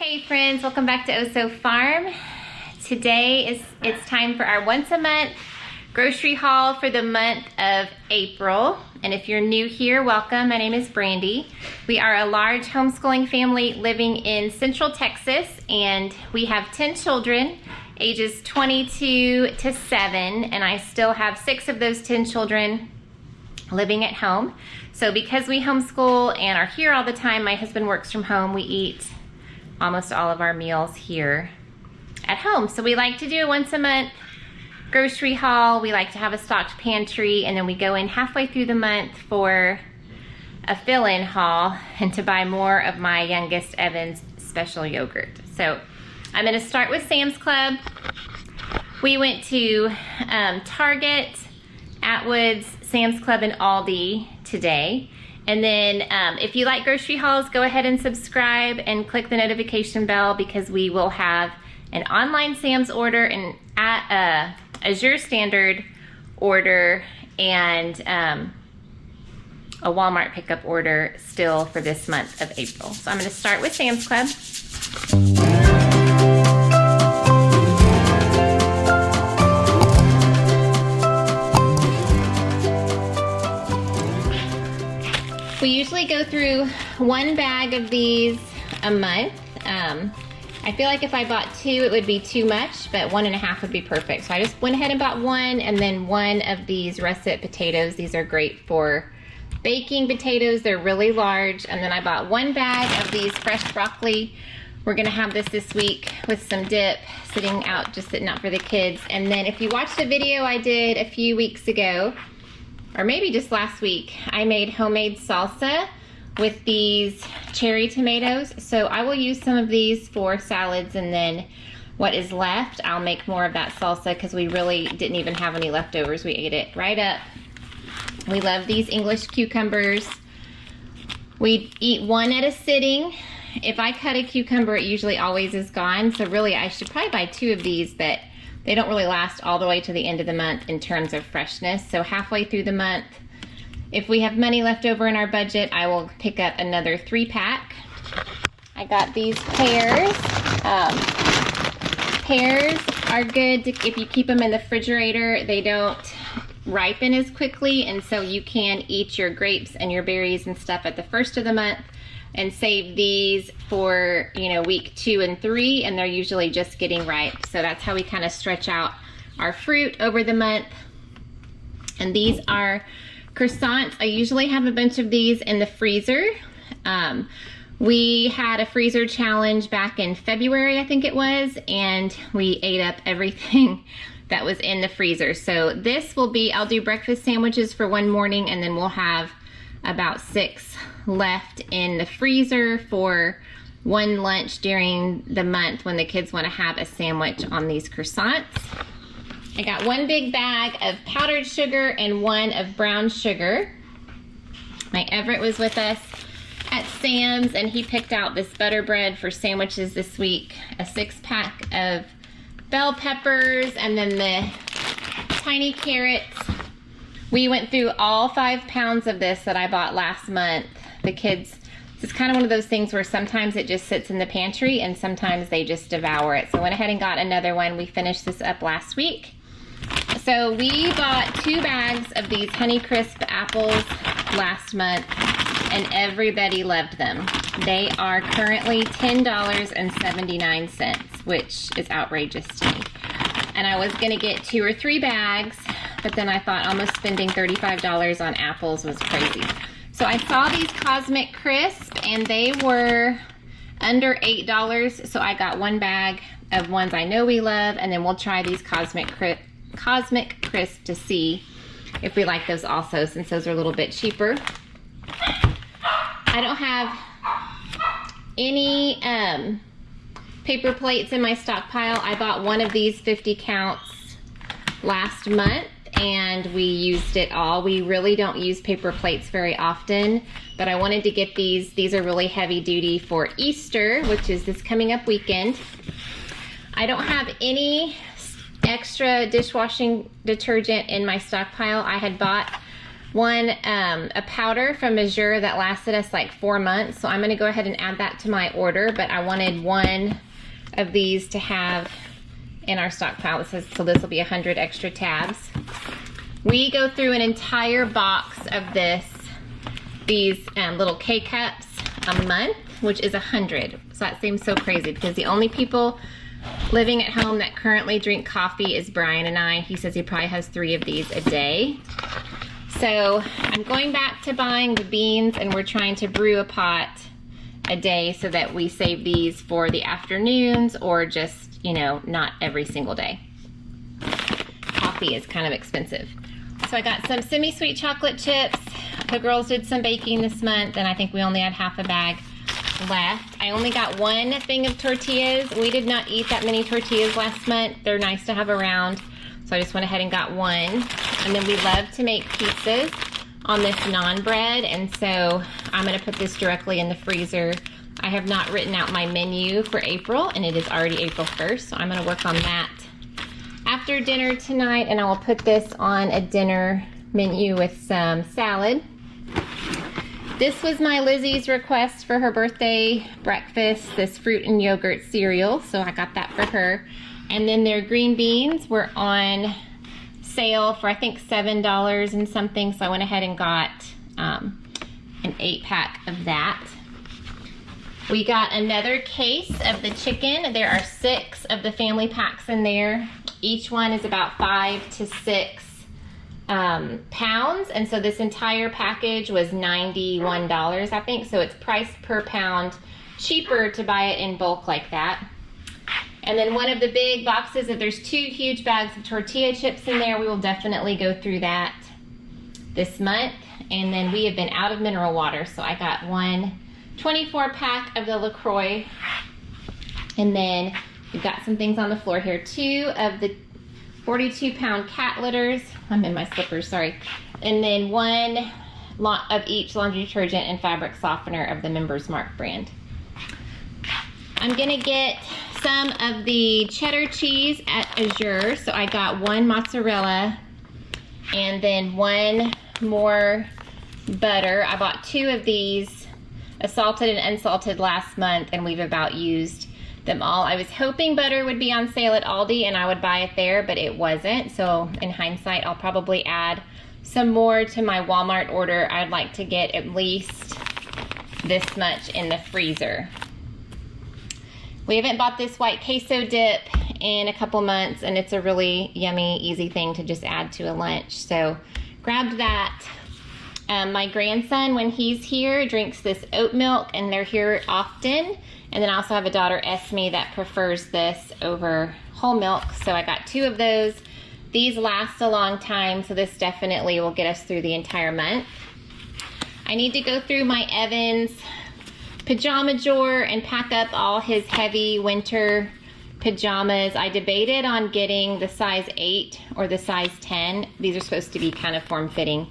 Hey friends, welcome back to Oso Farm. Today it's time for our once a month grocery haul for the month of April. And if you're new here, welcome. My name is Brandy. We are a large homeschooling family living in Central Texas, and we have 10 children ages 22 to 7, and I still have 6 of those 10 children living at home. So because we homeschool and are here all the time, my husband works from home, we eat almost all of our meals here at home. So we like to do a once a month grocery haul. We like to have a stocked pantry, and then we go in halfway through the month for a fill-in haul and to buy more of my youngest Evan's special yogurt. So I'm going to start with Sam's Club. We went to Target, Atwoods, Sam's Club, and Aldi today. And then if you like grocery hauls, go ahead and subscribe and click the notification bell, because we will have an online Sam's order and Azure Standard order and a Walmart pickup order still for this month of April. So I'm going to start with Sam's Club. We usually go through one bag of these a month. I feel like if I bought 2, it would be too much, but 1.5 would be perfect. So I just went ahead and bought 1, and then 1 of these russet potatoes. These are great for baking potatoes. They're really large. And then I bought 1 bag of these fresh broccoli. We're gonna have this week with some dip, sitting out for the kids. And then if you watched a video I did a few weeks ago, or maybe just last week, I made homemade salsa with these cherry tomatoes. So I will use some of these for salads, and then what is left, I'll make more of that salsa, because we really didn't even have any leftovers. We ate it right up. We love these English cucumbers. We eat 1 at a sitting. If I cut a cucumber, it usually always is gone. So really, I should probably buy 2 of these, but they don't really last all the way to the end of the month in terms of freshness. So halfway through the month, if we have money left over in our budget, I will pick up another 3-pack. I got these pears. Pears are good if you keep them in the refrigerator. They don't ripen as quickly, and so you can eat your grapes and your berries and stuff at the first of the month and save these for, week 2 and 3, and they're usually just getting ripe. So that's how we kind of stretch out our fruit over the month. And these are croissants. I usually have a bunch of these in the freezer. We had a freezer challenge back in February, I think it was, and we ate up everything that was in the freezer. So this will be, I'll do breakfast sandwiches for one morning, and then we'll have about 6 left in the freezer for one lunch during the month when the kids want to have a sandwich on these croissants. I got 1 big bag of powdered sugar and 1 of brown sugar. My Everett was with us at Sam's, and he picked out this butter bread for sandwiches this week, a 6-pack of bell peppers, and then the tiny carrots. We went through all 5 pounds of this that I bought last month. The kids, it's kind of one of those things where sometimes it just sits in the pantry and sometimes they just devour it. So I went ahead and got another one. We finished this up last week. So we bought 2 bags of these Honeycrisp apples last month, and everybody loved them. They are currently $10.79, which is outrageous to me. And I was gonna get 2 or 3 bags, but then I thought almost spending $35 on apples was crazy. So I saw these Cosmic Crisp, and they were under $8, so I got 1 bag of ones I know we love, and then we'll try these Cosmic Crisp to see if we like those also, since those are a little bit cheaper. I don't have any paper plates in my stockpile. I bought 1 of these 50 counts last month, and we used it all. We really don't use paper plates very often, but I wanted to get these. These are really heavy duty for Easter, which is this coming up weekend. I don't have any extra dishwashing detergent in my stockpile. I had bought a powder from Azure that lasted us like 4 months. So I'm gonna go ahead and add that to my order, but I wanted one of these to have in our stockpile. So this will be 100 extra tabs. We go through an entire box of these little K-cups a month, which is 100. So that seems so crazy because the only people living at home that currently drink coffee is Brian and I. He says he probably has 3 of these a day. So I'm going back to buying the beans, and we're trying to brew a pot a day so that we save these for the afternoons, or just, you know, not every single day. Coffee is kind of expensive. So I got some semi-sweet chocolate chips. The girls did some baking this month, and I think we only had half a bag left. I only got 1 thing of tortillas. We did not eat that many tortillas last month. They're nice to have around, so I just went ahead and got 1. And then we love to make pizzas on this naan bread, and so I'm gonna put this directly in the freezer. I have not written out my menu for April, and it is already April 1st, so I'm gonna work on that after dinner tonight, and I will put this on a dinner menu with some salad. This was my Lizzie's request for her birthday breakfast, this fruit and yogurt cereal, so I got that for her. And then their green beans were on sale for I think $7 and something, so I went ahead and got an 8-pack of that. We got another case of the chicken. There are 6 of the family packs in there. Each one is about 5 to 6 pounds, and so this entire package was $91, I think, so it's priced per pound cheaper to buy it in bulk like that. And then one of the big boxes, if there's 2 huge bags of tortilla chips in there, we will definitely go through that this month. And then we have been out of mineral water, so I got 1 24-pack of the LaCroix. And then we've got some things on the floor here. 2 of the 42-pound cat litters. I'm in my slippers, sorry. And then 1 of each laundry detergent and fabric softener of the Members Mark brand. I'm gonna get some of the cheddar cheese at Azure. So I got 1 mozzarella and then 1 more butter. I bought 2 of these, a salted and unsalted, last month, and we've about used them all. I was hoping butter would be on sale at Aldi and I would buy it there, but it wasn't. So in hindsight, I'll probably add some more to my Walmart order. I'd like to get at least this much in the freezer. We haven't bought this white queso dip in a couple months, and it's a really yummy, easy thing to just add to a lunch. So grabbed that. My grandson, when he's here, drinks this oat milk, and they're here often. And then I also have a daughter, Esme, that prefers this over whole milk. So I got 2 of those. These last a long time, so this definitely will get us through the entire month. I need to go through my Evans pajama drawer and pack up all his heavy winter pajamas. I debated on getting the size 8 or the size 10. These are supposed to be kind of form-fitting.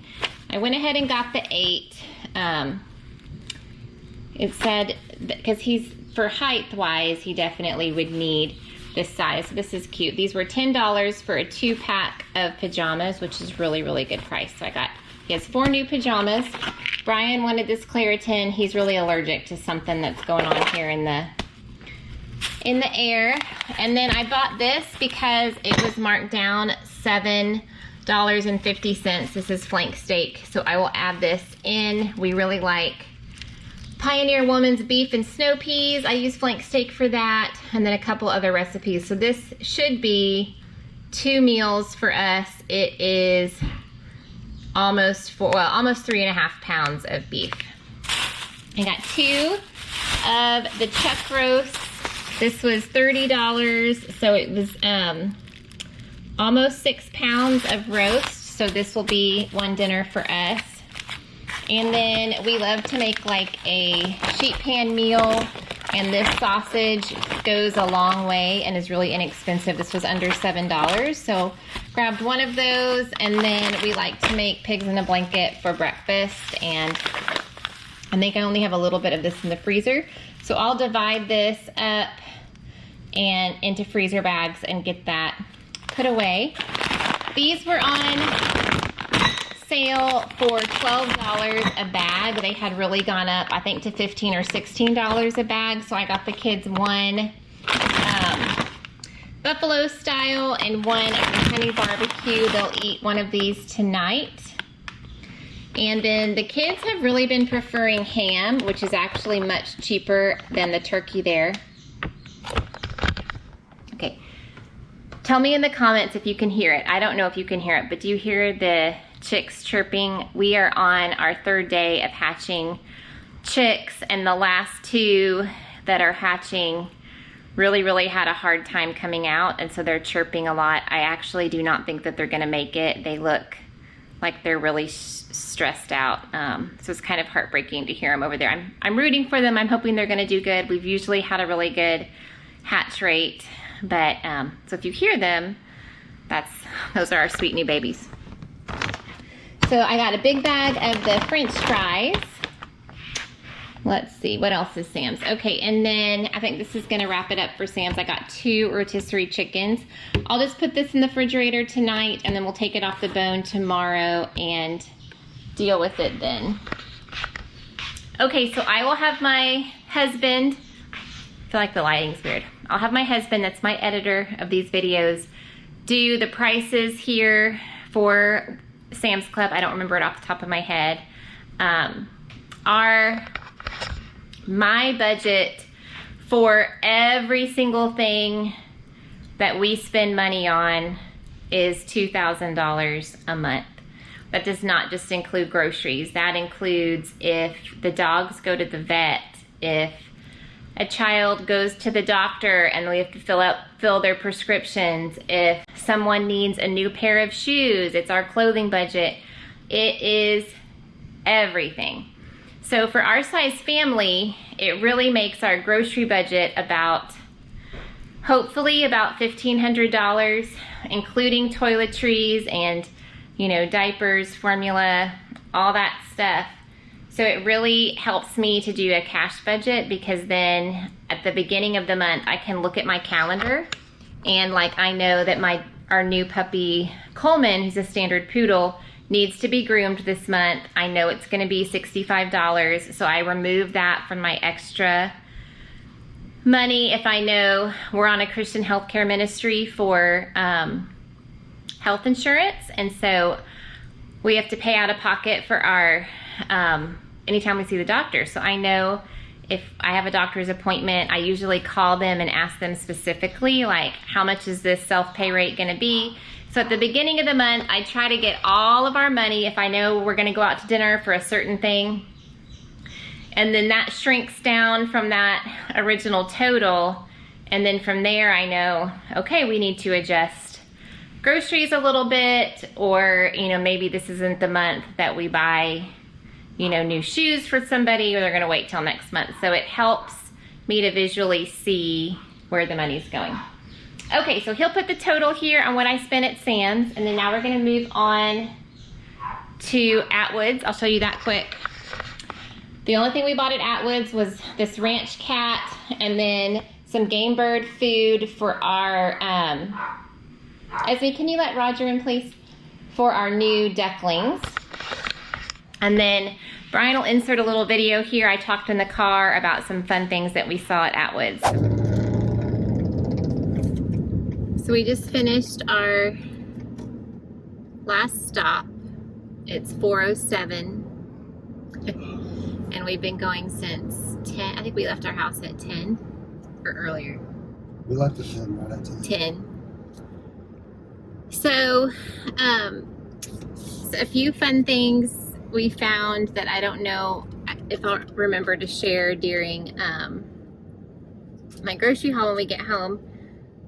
I went ahead and got the 8. It said, because he's, for height-wise, he definitely would need this size. So this is cute. These were $10 for a 2-pack of pajamas, which is really, really good price. So he has 4 new pajamas. Brian wanted this Claritin. He's really allergic to something that's going on here in the air. And then I bought this because it was marked down $7.50. This is flank steak, so I will add this in. We really like Pioneer Woman's beef and snow peas. I use flank steak for that, and then a couple other recipes. So this should be 2 meals for us. It is almost 3.5 pounds of beef. I got 2 of the chuck roast. This was $30, so it was almost 6 pounds of roast. So this will be 1 dinner for us. And then we love to make like a sheet pan meal, and this sausage goes a long way and is really inexpensive. This was under $7, so grabbed 1 of those. And then we like to make pigs in a blanket for breakfast, and I think I only have a little bit of this in the freezer, so I'll divide this up and into freezer bags and get that put away. These were on sale for $12 a bag. They had really gone up, I think, to $15 or $16 a bag. So I got the kids one buffalo style and one of the honey barbecue. They'll eat one of these tonight. And then the kids have really been preferring ham, which is actually much cheaper than the turkey there. Okay, tell me in the comments if you can hear it. I don't know if you can hear it, but do you hear the chicks chirping? We are on our 3rd day of hatching chicks, and the last 2 that are hatching really had a hard time coming out, and so they're chirping a lot. I actually do not think that they're gonna make it. They look like they're really stressed out. So it's kind of heartbreaking to hear them over there. I'm rooting for them. I'm hoping they're gonna do good. We've usually had a really good hatch rate, but so if you hear them, those are our sweet new babies. So I got a big bag of the French fries. Let's see, what else is Sam's? Okay, and then I think this is gonna wrap it up for Sam's. I got 2 rotisserie chickens. I'll just put this in the refrigerator tonight, and then we'll take it off the bone tomorrow and deal with it then. Okay, so I will have my husband, I feel like the lighting's weird. I'll have my husband, that's my editor of these videos, do the prices here for Sam's Club. I don't remember it off the top of my head. My budget for every single thing that we spend money on is $2,000 a month. That does not just include groceries. That includes if the dogs go to the vet, if a child goes to the doctor and we have to fill their prescriptions, if someone needs a new pair of shoes, it's our clothing budget. It is everything. So for our size family, it really makes our grocery budget hopefully about $1,500, including toiletries and, diapers, formula, all that stuff. So it really helps me to do a cash budget, because then at the beginning of the month, I can look at my calendar and I know that our new puppy, Coleman, who's a standard poodle, needs to be groomed this month. I know it's gonna be $65, so I remove that from my extra money. If I know we're on a Christian healthcare ministry for health insurance, and so we have to pay out of pocket for our, anytime we see the doctor. So I know if I have a doctor's appointment, I usually call them and ask them specifically, how much is this self-pay rate gonna be? So at the beginning of the month, I try to get all of our money if I know we're gonna go out to dinner for a certain thing. And then that shrinks down from that original total. And then from there, I know, okay, we need to adjust groceries a little bit, or, maybe this isn't the month that we buy, new shoes for somebody, or they're gonna wait till next month. So it helps me to visually see where the money's going. Okay, so he'll put the total here on what I spent at Sam's, and then now we're gonna move on to Atwoods. I'll show you that quick. The only thing we bought at Atwoods was this ranch cat, and then some game bird food for our, Esme, can you let Roger in, please? For our new ducklings. And then Brian will insert a little video here. I talked in the car about some fun things that we saw at Atwoods. So we just finished our last stop. It's 4:07. And we've been going since 10. I think we left our house at 10 or earlier. We left at 10, right at 10. 10. So, a few fun things we found that I don't know if I'll remember to share during my grocery haul when we get home.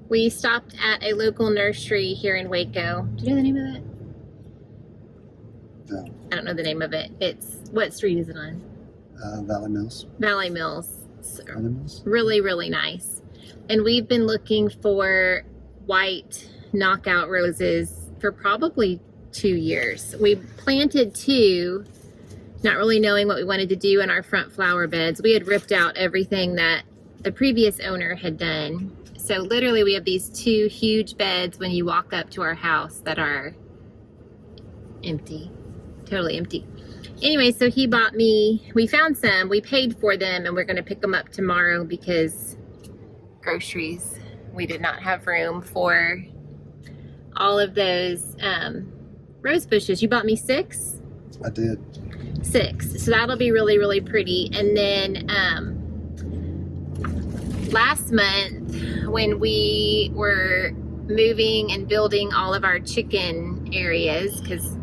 We stopped at a local nursery here in Waco. Do you know the name of it? No. I don't know the name of it. What street is it on? Valley Mills. Valley Mills. Valley Mills. Really, really nice. And we've been looking for white knockout roses for probably 2 years. We planted 2, not really knowing what we wanted to do in our front flower beds. We had ripped out everything that the previous owner had done. So literally we have these 2 huge beds when you walk up to our house that are empty. totally empty. Anyway, so he bought me, we found some, we paid for them, and we're going to pick them up tomorrow because groceries, we did not have room for all of those rose bushes. You bought me 6? I did. 6. So that'll be really, really pretty. And then last month when we were moving and building all of our chicken areas, because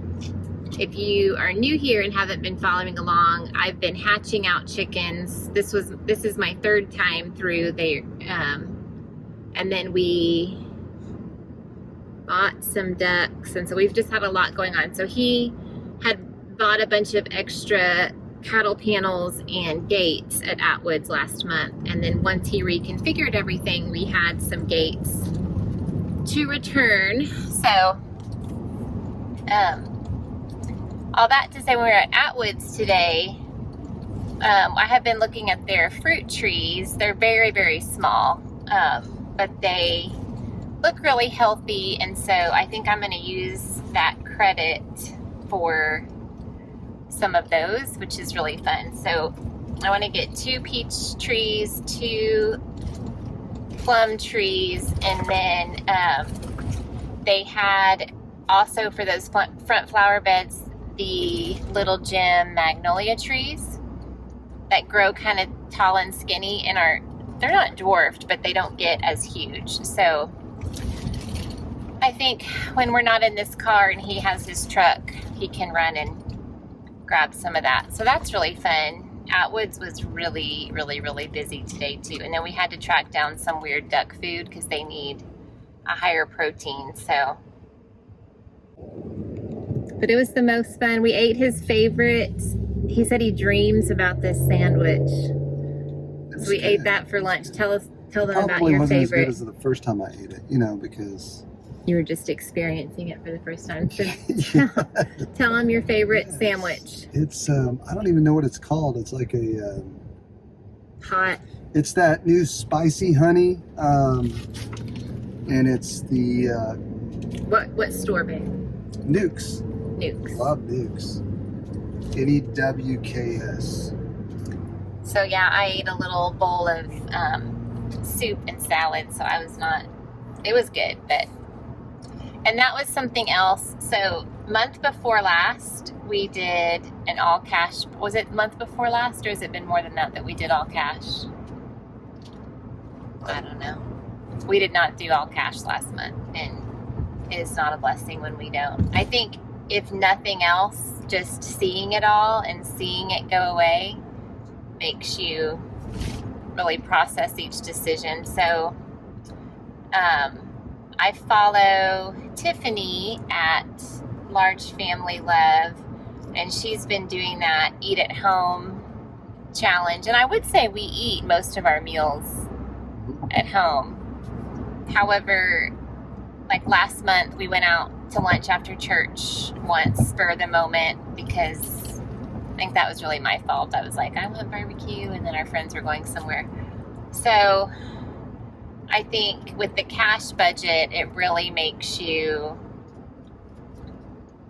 if you are new here and haven't been following along, I've been hatching out chickens. This is my 3rd time through there. And then we bought some ducks, and so we've just had a lot going on. So he had bought a bunch of extra cattle panels and gates at Atwoods last month, and then once he reconfigured everything, we had some gates to return. So all that to say, when we were at Atwoods today, I have been looking at their fruit trees. They're very, very small, but they look really healthy, and so I think I'm going to use that credit for some of those, which is really fun. So I want to get 2 peach trees, 2 plum trees, and then they had also for those front flower beds the little gem magnolia trees that grow kind of tall and skinny and they're not dwarfed, but they don't get as huge. So I think when we're not in this car and he has his truck, he can run and grab some of that. So that's really fun. Atwoods was really, really, really busy today too. And then we had to track down some weird duck food because they need a higher protein. So, but it was the most fun. We ate his favorite. He said he dreams about this sandwich. So we ate that for lunch. Tell them about your wasn't favorite. as good as the first time I ate it, because you were just experiencing it for the first time. So yeah. tell them your favorite sandwich. It's I don't even know what it's called. It's like a Hot. It's that new spicy honey, and it's the What store babe? Nukes. Nukes. Love Nukes. NEWKS. So yeah, I ate a little bowl of soup and salad, so it was good, and that was something else. So month before last, we did an all cash. Was it month before last, or has it been more than that we did all cash? I don't know. We did not do all cash last month, and it is not a blessing when we don't. I think if nothing else, just seeing it all and seeing it go away makes you really process each decision. So I follow Tiffany at Large Family Love, and she's been doing that eat at home challenge, and I would say we eat most of our meals at home. However, like last month we went out to lunch after church once for the moment because I think that was really my fault. I was like, I want barbecue, and then our friends were going somewhere. So I think with the cash budget, it really makes you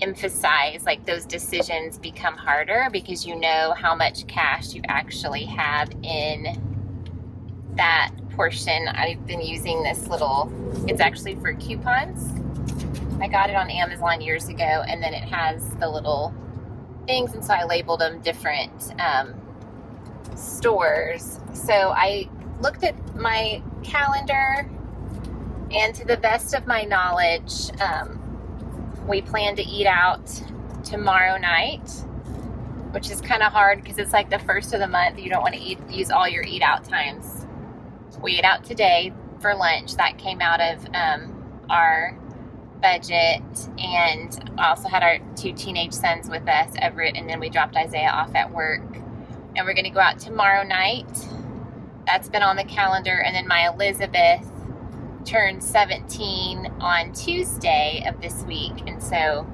emphasize, like, those decisions become harder because you know how much cash you actually have in that portion. I've been using this it's actually for coupons. I got it on Amazon years ago, and then it has the little things, and so I labeled them different stores. So I looked at my calendar, and to the best of my knowledge, we plan to eat out tomorrow night, which is kind of hard because it's like the first of the month. You don't want to use all your eat out times. We ate out today for lunch. That came out of our budget, and I also had our 2 teenage sons with us, Everett, and then we dropped Isaiah off at work, and we're going to go out tomorrow night. That's been on the calendar. And then my Elizabeth turned 17 on Tuesday of this week, and so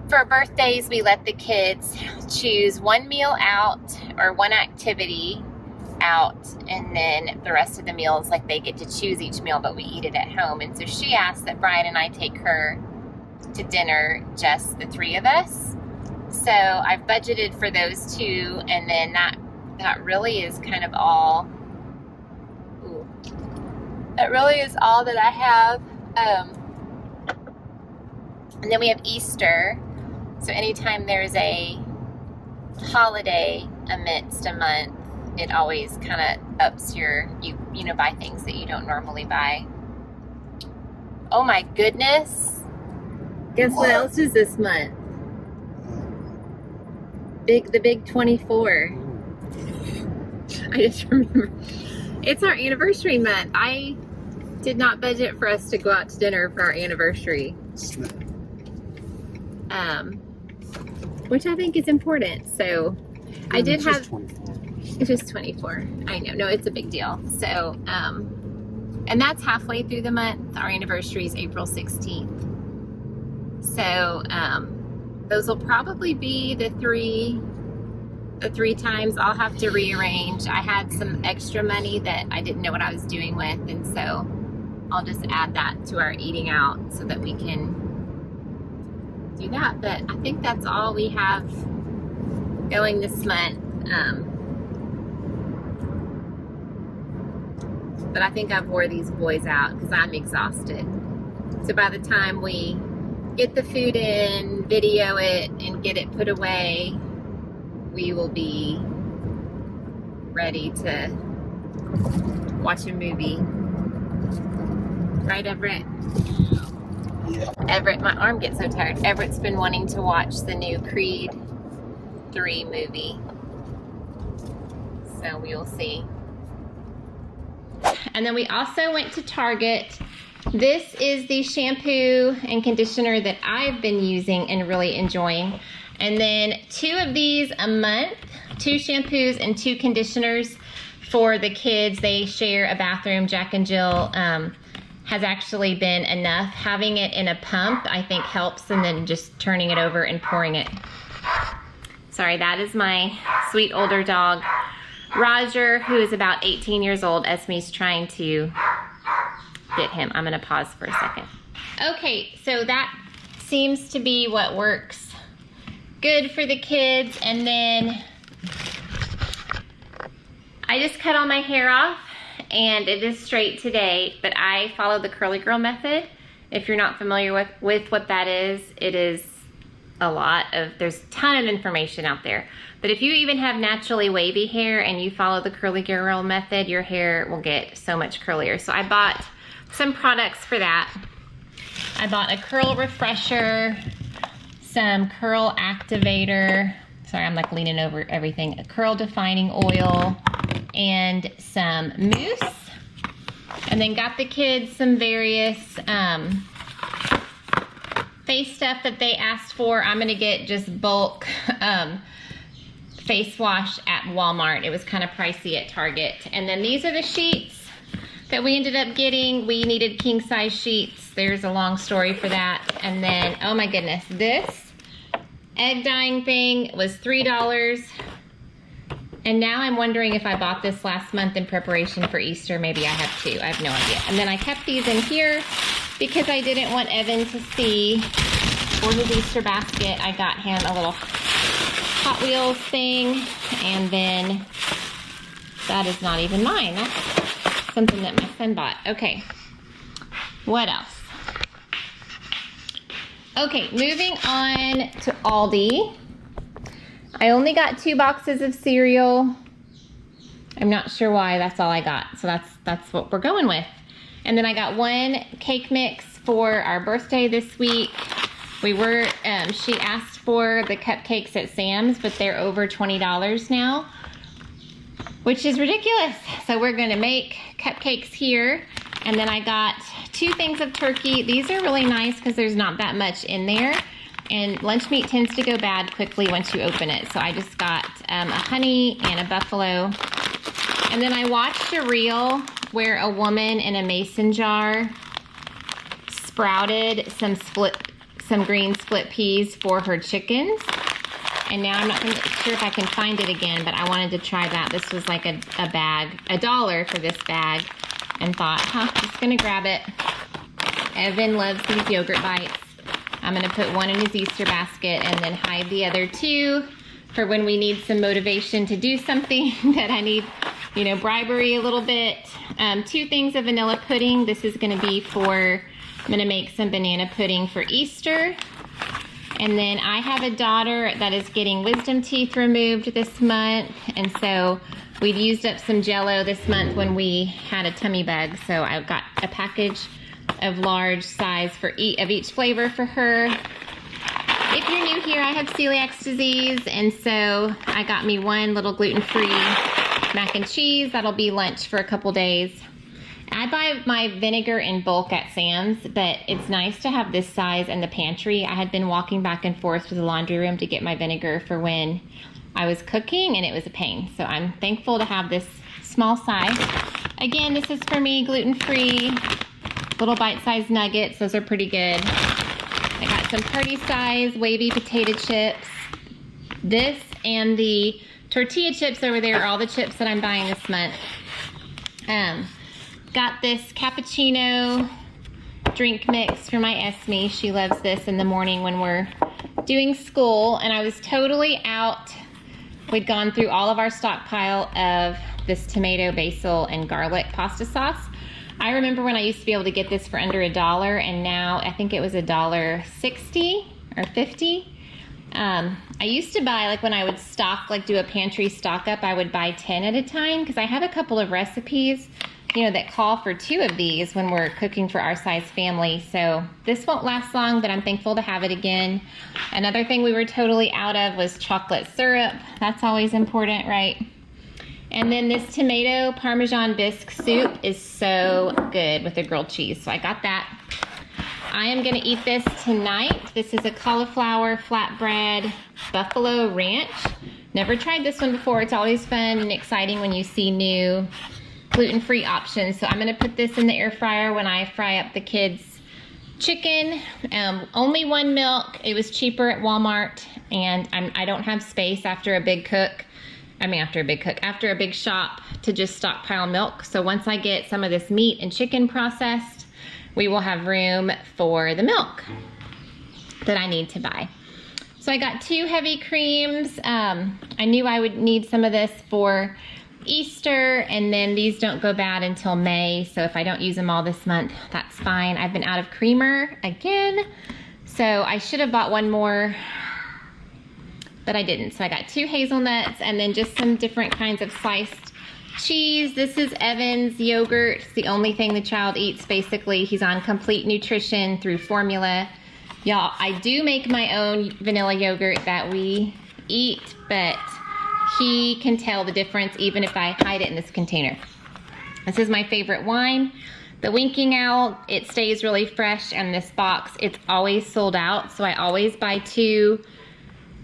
for birthdays we let the kids choose one meal out or one activity out, and then the rest of the meals, like, they get to choose each meal, but we eat it at home. And so she asked that Brian and I take her to dinner, just the three of us. So I've budgeted for those two, and then that really is kind of all. Ooh, that really is all that I have. And then we have Easter. So anytime there's a holiday amidst a month, it always kind of ups you buy things that you don't normally buy. Oh my goodness. Guess what else is this month? The big 24. I just remember. It's our anniversary month. I did not budget for us to go out to dinner for our anniversary. Which I think is important. So I did have. 24. It's just 24. I know. No, it's a big deal. So, and that's halfway through the month. Our anniversary is April 16th. So, those will probably be the three times. I'll have to rearrange. I had some extra money that I didn't know what I was doing with, and so I'll just add that to our eating out so that we can do that. But I think that's all we have going this month. But I think I've wore these boys out because I'm exhausted. So by the time we get the food in, video it, and get it put away, we will be ready to watch a movie. Right, Everett? Yeah. Everett, my arm gets so tired. Everett's been wanting to watch the new Creed 3 movie. So we'll see. And then we also went to Target. This is the shampoo and conditioner that I've been using and really enjoying. And then 2 of these a month, 2 shampoos and 2 conditioners for the kids. They share a bathroom. Jack and Jill has actually been enough. Having it in a pump, I think, helps, and then just turning it over and pouring it. Sorry, that is my sweet older dog, Roger, who is about 18 years old. Esme's trying to get him. I'm gonna pause for a second. Okay, so that seems to be what works good for the kids. And then I just cut all my hair off, and it is straight today, but I follow the curly girl method. If you're not familiar with what that is, it is there's a ton of information out there. But if you even have naturally wavy hair and you follow the curly girl method, your hair will get so much curlier. So I bought some products for that. I bought a curl refresher, some curl activator, sorry, I'm like leaning over everything, a curl defining oil, and some mousse. And then got the kids some various face stuff that they asked for. I'm gonna get just bulk face wash at Walmart. It was kind of pricey at Target. And then these are the sheets that we ended up getting. We needed king size sheets. There's a long story for that. And then, oh my goodness, this egg dyeing thing was $3. And now I'm wondering if I bought this last month in preparation for Easter. Maybe I have 2, I have no idea. And then I kept these in here because I didn't want Evan to see for his Easter basket. I got him a little Hot Wheels thing, and then that is not even mine. That's something that my son bought. Okay, what else? Okay, moving on to Aldi. I only got 2 boxes of cereal. I'm not sure why, that's all I got. So that's what we're going with. And then I got 1 cake mix for our birthday this week. We were, she asked for the cupcakes at Sam's, but they're over $20 now, which is ridiculous. So we're gonna make cupcakes here. And then I got 2 things of turkey. These are really nice because there's not that much in there. And lunch meat tends to go bad quickly once you open it. So I just got a honey and a buffalo. And then I watched a reel where a woman in a mason jar sprouted some green split peas for her chickens. And now I'm not sure if I can find it again, but I wanted to try that. This was like a bag, $1 for this bag, and thought, just gonna grab it. Evan loves these yogurt bites. I'm gonna put one in his Easter basket and then hide the other two for when we need some motivation to do something that I need, you know, bribery a little bit. 2 things of vanilla pudding. This is gonna be for, I'm gonna make some banana pudding for Easter. And then I have a daughter that is getting wisdom teeth removed this month. And so we've used up some Jell-O this month when we had a tummy bug. So I've got a package of large size for each flavor for her. If you're new here, I have celiac disease. And so I got me one little gluten-free mac and cheese. That'll be lunch for a couple days. I buy my vinegar in bulk at Sam's, but it's nice to have this size in the pantry. I had been walking back and forth to the laundry room to get my vinegar for when I was cooking, and it was a pain. So I'm thankful to have this small size. Again, this is for me, gluten-free, little bite-sized nuggets. Those are pretty good. I got some party size wavy potato chips. This and the tortilla chips over there are all the chips that I'm buying this month. Got this cappuccino drink mix for my Esme. She loves this in the morning when we're doing school. And I was totally out. We'd gone through all of our stockpile of this tomato, basil, and garlic pasta sauce. I remember when I used to be able to get this for under $1, and now I think it was $1.60 or $1.50. I used to buy, like when I would stock, like do a pantry stock up, I would buy 10 at a time because I have a couple of recipes, you know, that call for 2 of these when we're cooking for our size family. So this won't last long, but I'm thankful to have it again. Another thing we were totally out of was chocolate syrup. That's always important, right? And then this tomato Parmesan bisque soup is so good with the grilled cheese. So I got that. I am gonna eat this tonight. This is a cauliflower flatbread buffalo ranch. Never tried this one before. It's always fun and exciting when you see new gluten-free options. So I'm gonna put this in the air fryer when I fry up the kids' chicken. Only 1 milk. It was cheaper at Walmart, and I don't have space after a big shop to just stockpile milk. So once I get some of this meat and chicken processed, we will have room for the milk that I need to buy. So I got 2 heavy creams. I knew I would need some of this for Easter, and then these don't go bad until May, so if I don't use them all this month, that's fine. I've been out of creamer again, so I should have bought 1 more, but I didn't. So I got 2 hazelnuts and then just some different kinds of sliced cheese. This is Evan's yogurt. It's the only thing the child eats, basically. He's on complete nutrition through formula. Y'all, I do make my own vanilla yogurt that we eat, but he can tell the difference even if I hide it in this container. This is my favorite wine, the Winking Owl. It stays really fresh, and this box, it's always sold out, so I always buy 2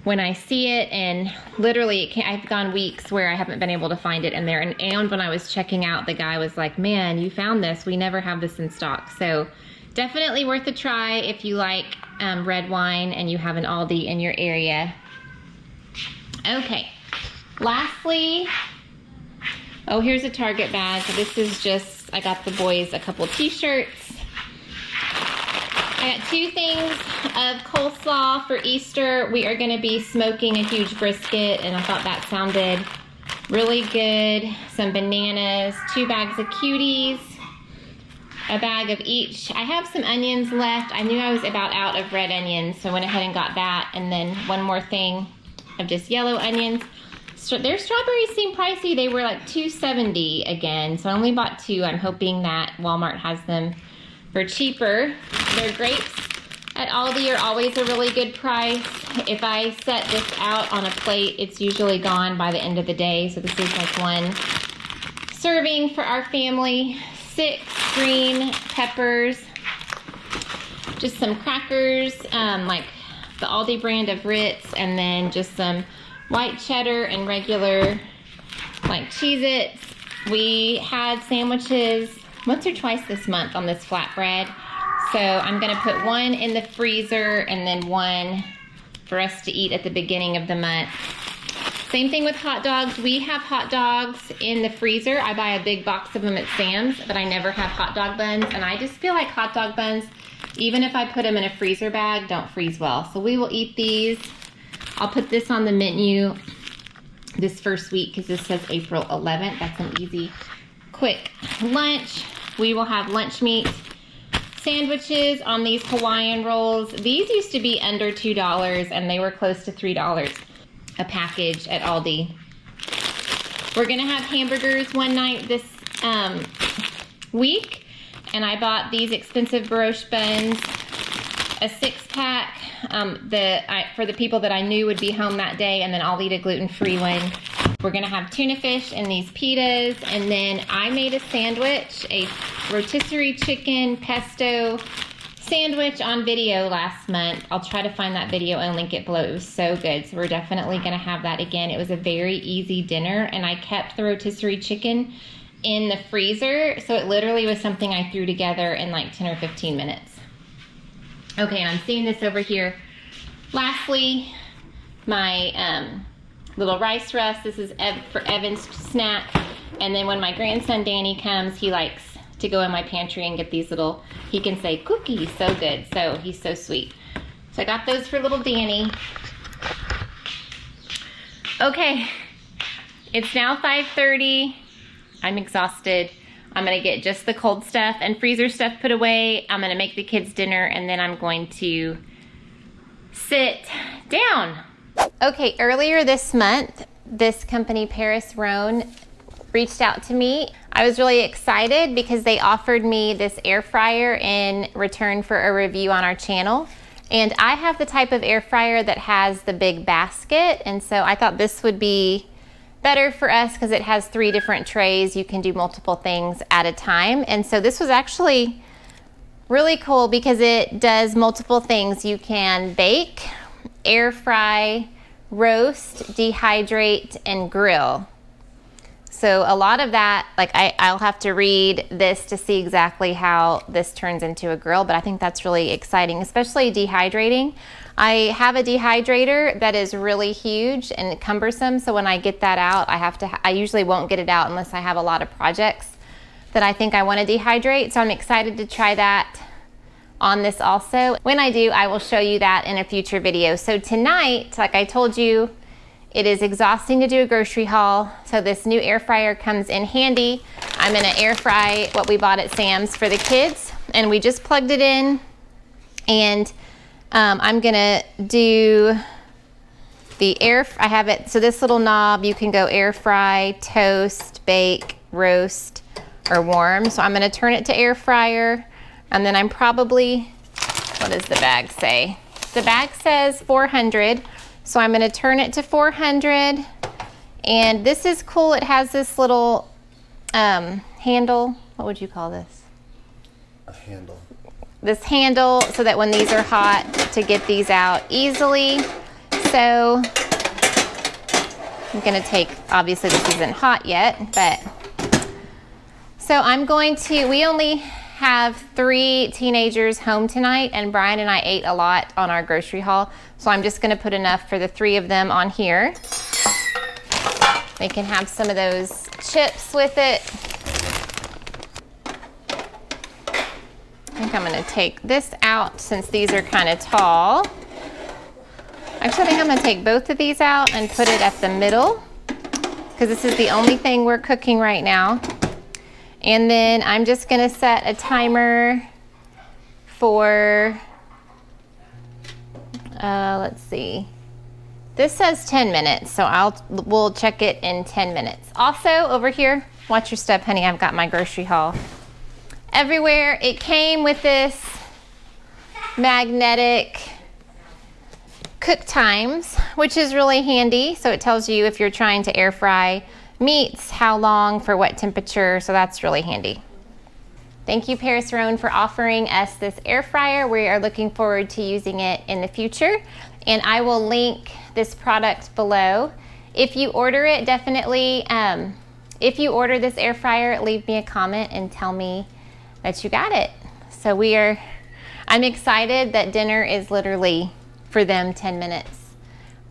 when I see it, and literally I've gone weeks where I haven't been able to find it in there. And when I was checking out, the guy was like, man, you found this. We never have this in stock. So definitely worth a try if you like red wine and you have an Aldi in your area. Okay. Lastly, oh, here's a Target bag. This is just, I got the boys a couple t-shirts. I got 2 things of coleslaw for Easter. We are gonna be smoking a huge brisket, and I thought that sounded really good. Some bananas, 2 bags of cuties, a bag of each. I have some onions left. I knew I was about out of red onions, so I went ahead and got that. And then 1 more thing of just yellow onions. So their strawberries seem pricey. They were like $2.70 again, so I only bought 2. I'm hoping that Walmart has them for cheaper. Their grapes at Aldi are always a really good price. If I set this out on a plate, it's usually gone by the end of the day. So this is like 1 serving for our family. 6 green peppers, just some crackers, like the Aldi brand of Ritz, and then just some white cheddar and regular like Cheez-Its. We had sandwiches once or twice this month on this flatbread. So I'm gonna put 1 in the freezer and then 1 for us to eat at the beginning of the month. Same thing with hot dogs. We have hot dogs in the freezer. I buy a big box of them at Sam's, but I never have hot dog buns. And I just feel like hot dog buns, even if I put them in a freezer bag, don't freeze well. So we will eat these. I'll put this on the menu this first week because this says April 11th. That's an easy, quick lunch. We will have lunch meat sandwiches on these Hawaiian rolls. These used to be under $2 and they were close to $3 a package at Aldi. We're gonna have hamburgers one night this week, and I bought these expensive brioche buns, a 6-pack for the people that I knew would be home that day, and then I'll eat a gluten-free one. We're gonna have tuna fish and these pitas, and then I made a sandwich, a rotisserie chicken pesto sandwich on video last month. I'll try to find that video and link it below. It was so good. So we're definitely gonna have that again. It was a very easy dinner, and I kept the rotisserie chicken in the freezer. So it literally was something I threw together in like 10 or 15 minutes. Okay, and I'm seeing this over here. Lastly, my little rice rust. This is for Evan's snack. And then when my grandson Danny comes, he likes to go in my pantry and get these little, he can say cookies, so good. So he's so sweet. So I got those for little Danny. Okay, it's now 5:30. I'm exhausted. I'm gonna get just the cold stuff and freezer stuff put away. I'm gonna make the kids dinner, and then I'm going to sit down. Okay, earlier this month, this company, Paris Rhone, reached out to me. I was really excited because they offered me this air fryer in return for a review on our channel. And I have the type of air fryer that has the big basket, and so I thought this would be better for us because it has 3 different trays. You can do multiple things at a time. And so this was actually really cool because it does multiple things. You can bake, air fry, roast, dehydrate, and grill. So a lot of that, like I'll have to read this to see exactly how this turns into a grill, but I think that's really exciting, especially dehydrating. I have a dehydrator that is really huge and cumbersome, so when I get that out, I usually won't get it out unless I have a lot of projects that I think I want to dehydrate. So I'm excited to try that on this also. When I do, I will show you that in a future video. So tonight, like I told you, it is exhausting to do a grocery haul, so this new air fryer comes in handy. I'm gonna air fry what we bought at Sam's for the kids, and we just plugged it in, and I'm gonna do the I have it, so this little knob, you can go air fry, toast, bake, roast, or warm. So I'm gonna turn it to air fryer, and then I'm probably, what does the bag say? The bag says 400. So I'm gonna turn it to 400, and this is cool. It has this little handle. What would you call this? A handle. This handle, so that when these are hot, to get these out easily. So I'm gonna take, obviously this isn't hot yet, but. So I'm going to, we only have 3 teenagers home tonight, and Brian and I ate a lot on our grocery haul. So I'm just gonna put enough for the 3 of them on here. They can have some of those chips with it. I think I'm gonna take this out since these are kind of tall. Actually, I think I'm gonna take both of these out and put it at the middle because this is the only thing we're cooking right now. And then I'm just gonna set a timer for, let's see. This says 10 minutes, so we'll check it in 10 minutes. Also, over here, watch your step, honey. I've got my grocery haul everywhere. It came with this magnetic cook times, which is really handy. So it tells you if you're trying to air fry meats, how long, for what temperature, so that's really handy. Thank you, Paris Rhone, for offering us this air fryer. We are looking forward to using it in the future, and I will link this product below. If you order it, definitely, if you order this air fryer, leave me a comment and tell me that you got it. So I'm excited that dinner is literally for them 10 minutes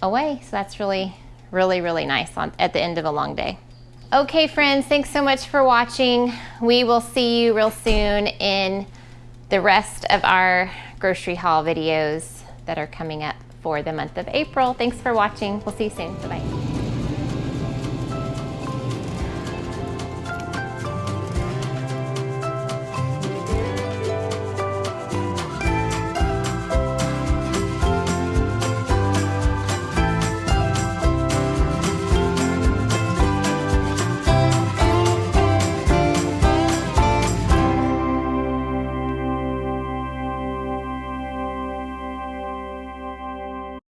away, so that's really, really, really nice at the end of a long day. Okay friends, thanks so much for watching. We will see you real soon in the rest of our grocery haul videos that are coming up for the month of April. Thanks for watching. We'll see you soon. Bye-bye.